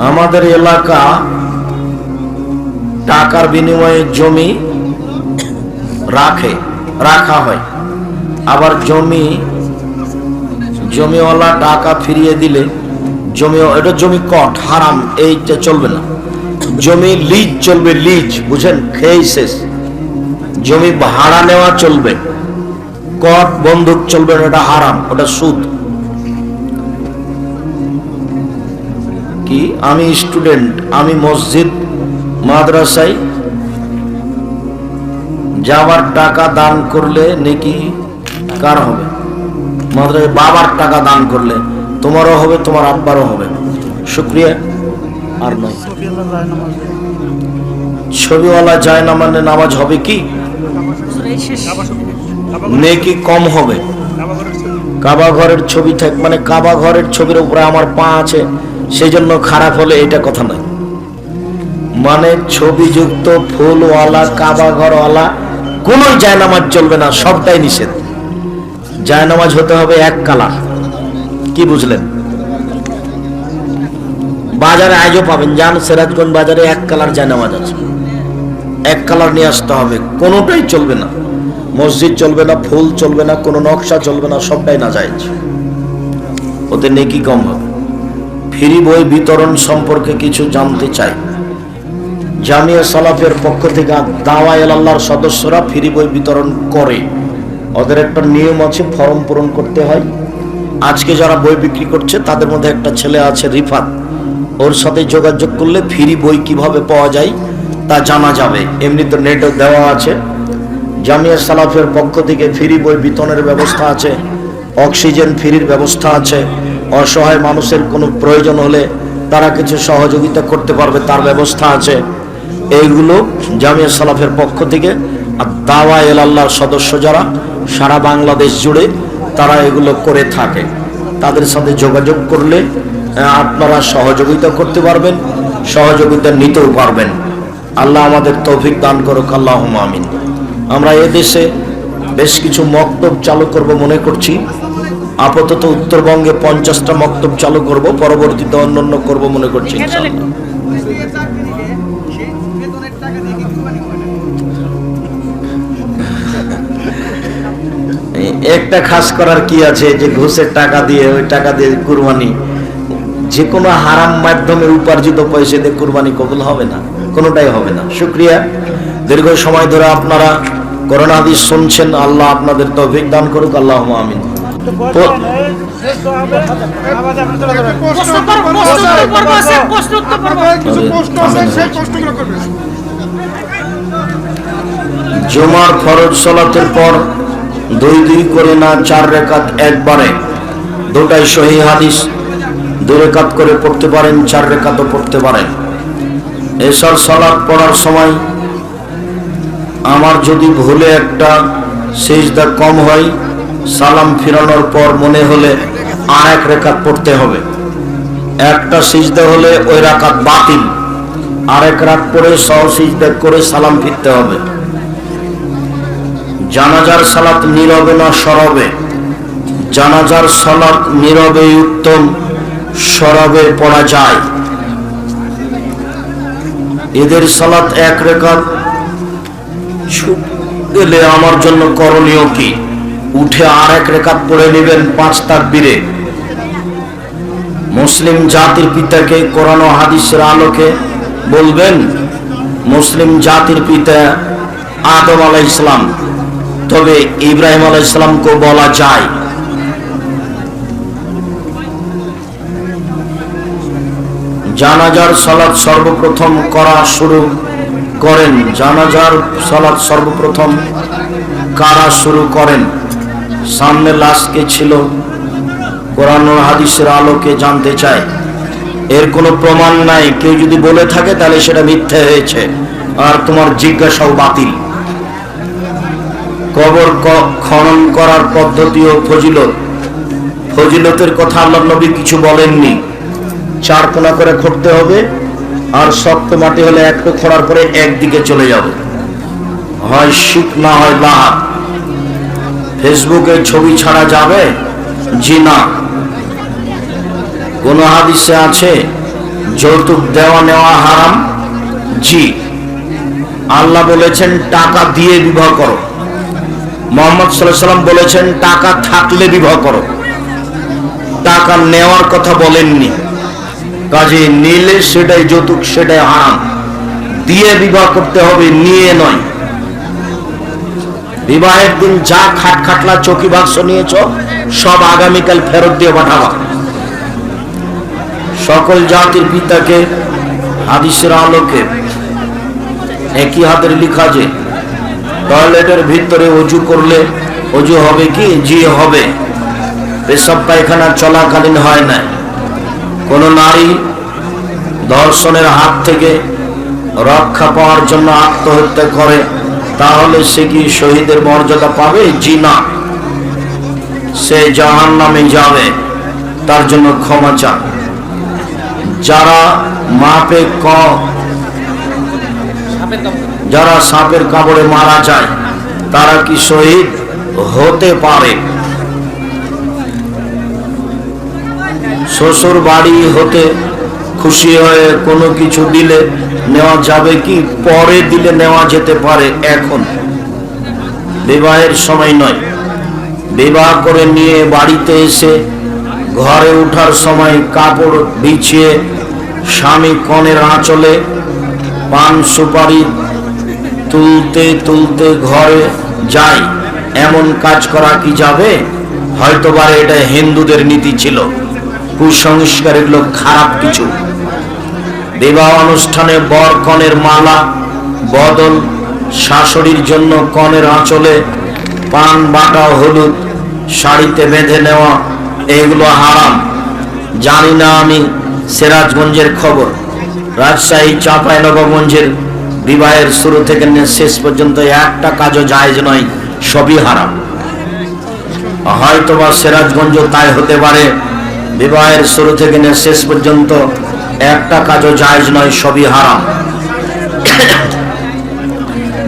আমাদের এলাকা টাকার বিনিময়ে জমি রাখা হয়, আবার জমিওয়ালা টাকা ফিরিয়ে দিলে এটা জমি কট হারাম, এইটা চলবে না। জমি লিজ চলবে, লিজ বুঝেন, খেয়ে শেষ। জমি ভাড়া নেওয়া চলবে, কট বন্দুক চলবে না, এটা হারাম, ওটা সুদ। কি আমি স্টুডেন্ট, আমি মসজিদ মাদ্রাসায় যাবার টাকা দান করলে নেকি কার হবে? মাদ্রাসায় বাবার টাকা দান করলে তোমারও হবে, তোমার আব্বারও হবে। শুকরিয়া। আর নয়, ছবিওয়ালা যায় না মানে নামাজ হবে কি? নেকি কম হবে। কাবা ঘরের ছবি থাক মানে কাবা ঘরের ছবির উপরে আমার পা আছে সেই জন্য খারাপ হলে এটা কথা নয়। মানে ছবিযুক্ত ফুলওয়ালা কাবা ঘরওয়ালা কোন জায়নামাজ চলবে না, সবটাই নিষেধ। জায়নামাজ হতে হবে এক কালার। কি বুঝলেন? বাজারে আজও পাবেন, যান সিরাজগঞ্জ বাজারে এক কালার জায়নামাজ আছে, এক কালার নিয়ে আসতে হবে। কোনোটাই চলবে না, মসজিদ চলবে না, ফুল চলবে না, কোনো নকশা চলবে না, সবটাই না জায়েজ। ওতে নেকি কম হবে। ফ্রি বই বিতরণ সম্পর্কে কিছু জানতে চাই। জামিয়া সালাফের পক্ষ থেকে দাওয়া আল্লাহর সদস্যরা ফ্রি বই বিতরণ করে। ওদের একটা নিয়ম আছে, ফর্ম পূরণ করতে হয়। আজকে যারা বই বিক্রি করছে তাদের মধ্যে একটা ছেলে আছে রিফাত, ওর সাথে যোগাযোগ করলে ফ্রি বই কিভাবে পাওয়া যায় তা জানা যাবে। এমনি তো নেটও দেওয়া আছে। জামিয়া সালাফের পক্ষ থেকে ফ্রি বই বিতরণের ব্যবস্থা আছে, অক্সিজেন ফ্রির ব্যবস্থা আছে। অসহায় মানুষের কোনো প্রয়োজন হলে তারা কিছু সহযোগিতা করতে পারবে, তার ব্যবস্থা আছে। এইগুলো জামিয়া সালাফের পক্ষ থেকে আর দাওয়া আল্লাহর সদস্য যারা সারা বাংলাদেশ জুড়ে তারা এগুলো করে থাকে। তাদের সাথে যোগাযোগ করলে আপনারা সহযোগিতা করতে পারবেন, সহযোগিতা নিতেও পারবেন। আল্লাহ আমাদের তৌফিক দান করুক, আল্লাহুম্মা আমিন। আমরা এদেশে বেশ কিছু মক্তব চালু করব মনে করছি। আপাতত উত্তরবঙ্গে 50টা মক্তব চালু করব, পরবর্তীতে অন্যান্য করব মনে করছি ইনশাআল্লাহ। একটা খাস করার কি আছে যে ঘুষের টাকা দিয়ে, ওই টাকা দিয়ে কুরবানি, যে কোনো হারাম মাধ্যমে উপার্জিত পয়সা দিয়ে কুরবানি কবুল হবে না, কোনোটাই হবে না। শুকরিয়া। দীর্ঘ সময় ধরে আপনারা করোনা হাদিস শুনছেন, আল্লাহ আপনাদের তৌফিক দান করুক, আল্লাহুম্মা আমিন। জুমার ফরজ সালাতের পর 2 করে না 4 রাকাত একবারে, দুটাই সহিহ হাদিস। 2 রাকাত করে পড়তে পারেন, 4 রাকাতও পড়তে পারেন। এশার সালাত পড়ার সময় আমার যদি ভুলে একটা সিজদা কম হয়, সালাম ফিরানোর পর মনে হলে আর 1 রাকাত পড়তে হবে। একটা সিজদা হলে ওই রাকাত বাতিল, আরেক রাকাত পড়ে সহ সিজদা করে সালাম ফিরতে হবে। জানাজার সালাত নীরবে না সরবে? জানাজার সালাত নীরবে উত্তম, সরবে পড়া যায়। ঈদের সালাত 1 রাকাত ছুট গেলে আমার জন্য করণীয় কি? উঠে আর 1 রাকাত পড়ে নেবেন 5 তাকবীরে। মুসলিম জাতির পিতাকে কোরআন ও হাদিসের আলোকে বলবেন। মুসলিম জাতির পিতা আদম আলাইহিস সালাম, তবে ইব্রাহিম আলাইহিস সালামকে বলা যায়। জানাজার সালাত সর্বপ্রথম করা শুরু করেন? জানাজার সালাত সর্বপ্রথম কারা শুরু করেন? সামনে লাশ কে ছিল? কোরআন ও হাদিসের আলোকে জানতে চাই। এর কোনো প্রমাণ নাই, কেউ যদি বলে থাকে তাহলে সেটা মিথ্যা হয়েছে, আর তোমার জিজ্ঞাসাও বাতিল। কবর খনন করার পদ্ধতি ও ফজিলতের কথা আল্লাহর নবী কিছু বলেননি। 4 কোনা করে খুঁড়তে হবে, আর শক্ত মাটি হলে একটু খোঁড়ার পরে একদিকে চলে যাবে, হয় শিক না হয় লাহাত। ফেসবুকে ছবি ছাড়া যাবে? জি না। কোন হাদিসে আছে যৌতুক দেওয়া নেওয়া হারাম? জি। আল্লাহ বলেছেন টাকা দিয়ে বিবাহ করো, মুহাম্মদ সাল্লাল্লাহু আলাইহি ওয়াসাল্লাম বলেছেন টাকা থাকলে বিবাহ করো, টাকা নেওয়ার কথা বলেননি। কাজে নিলে সেটাই যৌতুক, সেটাই হারাম। দিয়ে বিবাহ করতে হবে, নিয়ে নয়। বিবাহের দিন যা খাট খাটলা চৌকি বাক্স নিয়েছ সব আগামীকাল ফেরত দিয়ে পাঠাবা। সকল জাতির পিতাকে হাদিসের আলোকে একই হাতের লিখা যে টয়লেটের ভিতরে অজু করলে অজু হবে কি? জি হবে। পেশাব পায়খানা চলাকালীন হয় না। কোন নারী ধর্ষণের হাত থেকে রক্ষা পাওয়ার জন্য আত্মহত্যা করে তাহলে সে কি শহীদের মর্যাদা পাবে? জি না, সে জাহান্নামে যাবে। তার জন্য ক্ষমা চান। যারা যারা সাপের কামড়ে মারা যায় তারা কি শহীদ হতে পারে? শ্বশুর বাড়ি হতে খুশি হয়ে কোনো কিছু দিলে নেওয়া যাবে কি? পরে দিলে নেওয়া যেতে পারে, এখন বিবাহের সময় নয়। বিবাহ করে নিয়ে বাড়িতে এসে ঘরে ওঠার সময় কাপড় বিছিয়ে স্বামী কনের আঁচলে পান সুপারি তুলতে তুলতে ঘরে যায়, এমন কাজ করা কি যাবে? হয়তোবা এটা হিন্দুদের নীতি ছিল, কুসংস্কার, এগুলো খারাপ কিছু। বিবাহ অনুষ্ঠানে বর কনের মালা বদল, শাশুড়ির জন্য কনের আঁচলে পান বাটা হলুদ শাড়িতে বেঁধে নেওয়া, এগুলো হারাম। জানি না আমি সিরাজগঞ্জের খবর, রাজশাহী চাঁপাইনবাবগঞ্জের বিবাহের শুরু থেকে শেষ পর্যন্ত একটা কাজও জায়েজ নয়, সবই হারাম। হয়তোবা সিরাজগঞ্জ তাই হতে পারে, বিবাহের শুরু থেকে শেষ পর্যন্ত একটা কাজও জায়েজ নয়, সবই হারাম।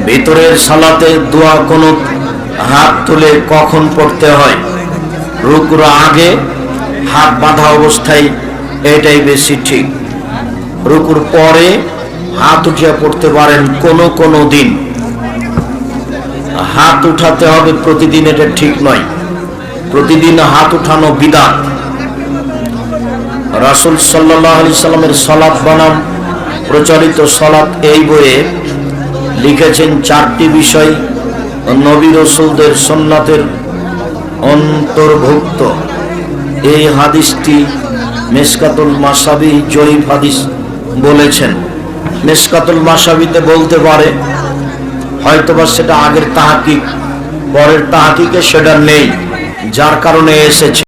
ভিতরের সালাতে দোয়া কোনো হাত তুলে কখন পড়তে হয়? রুকুর আগে হাত বাঁধা অবস্থায়, এটাই বেশি ঠিক। রুকুর পরে হাত উঠিয়ে পড়তে পারেন কোনো দিন। হাত উঠাতে হবে প্রতিদিন, এটা ঠিক নয়। প্রতিদিন হাত উঠানো বিদআত। রাসূল সাল্লাল্লাহু আলাইহি সাল্লামের সালাত বনাম প্রচলিত সালাত এই বইয়ে লিখেছেন চারটি বিষয় নবী রাসূলদের সুন্নাতের অন্তর্ভুক্ত। এই হাদিসটি মিশকাতুল মাসাবি জয়ীফ হাদিস বলেছেন। মিশকাতুল মাসাবিতে বলতে পারে, হয়তোবা সেটা আগের তাহকিক, পরের তাহকিকে সেটা নেই, যার কারণে এসেছে।